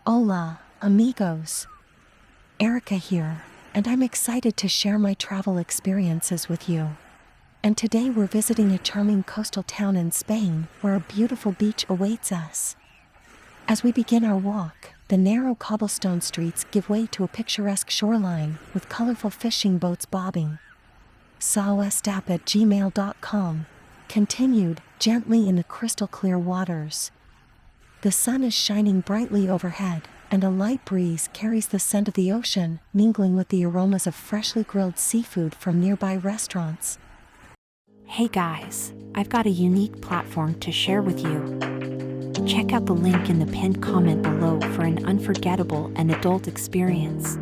Hola, amigos. Erica here, and I'm excited to share my travel experiences with you. And today we're visiting a charming coastal town in Spain where a beautiful beach awaits us. As we begin our walk, the narrow cobblestone streets give way to a picturesque shoreline with colorful fishing boats bobbing. sawestap@gmail.com. Continued, gently in the crystal clear waters. The sun is shining brightly overhead, and a light breeze carries the scent of the ocean, mingling with the aromas of freshly grilled seafood from nearby restaurants. Hey guys, I've got a unique platform to share with you. Check out the link in the pinned comment below for an unforgettable and adult experience.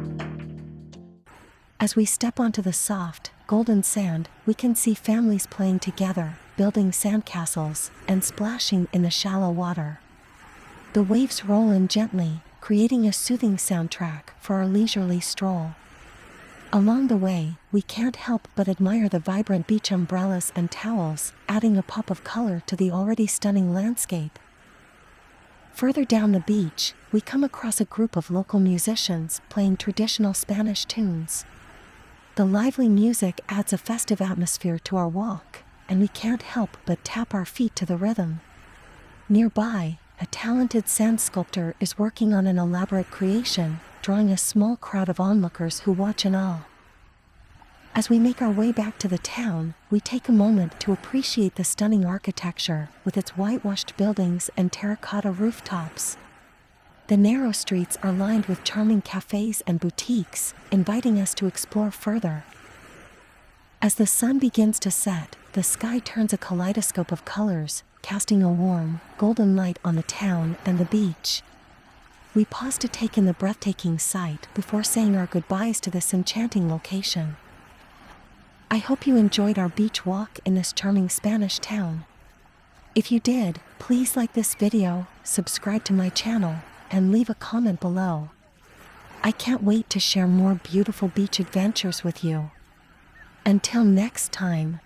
As we step onto the soft, golden sand, we can see families playing together, building sandcastles, and splashing in the shallow water. The waves roll in gently, creating a soothing soundtrack for our leisurely stroll. Along the way, we can't help but admire the vibrant beach umbrellas and towels, adding a pop of color to the already stunning landscape. Further down the beach, we come across a group of local musicians playing traditional Spanish tunes. The lively music adds a festive atmosphere to our walk, and we can't help but tap our feet to the rhythm. Nearby, a talented sand sculptor is working on an elaborate creation, drawing a small crowd of onlookers who watch in awe. As we make our way back to the town, we take a moment to appreciate the stunning architecture with its whitewashed buildings and terracotta rooftops. The narrow streets are lined with charming cafes and boutiques, inviting us to explore further. As the sun begins to set, the sky turns a kaleidoscope of colors, casting a warm, golden light on the town and the beach. We pause to take in the breathtaking sight before saying our goodbyes to this enchanting location. I hope you enjoyed our beach walk in this charming Spanish town. If you did, please like this video, subscribe to my channel, and leave a comment below. I can't wait to share more beautiful beach adventures with you. Until next time.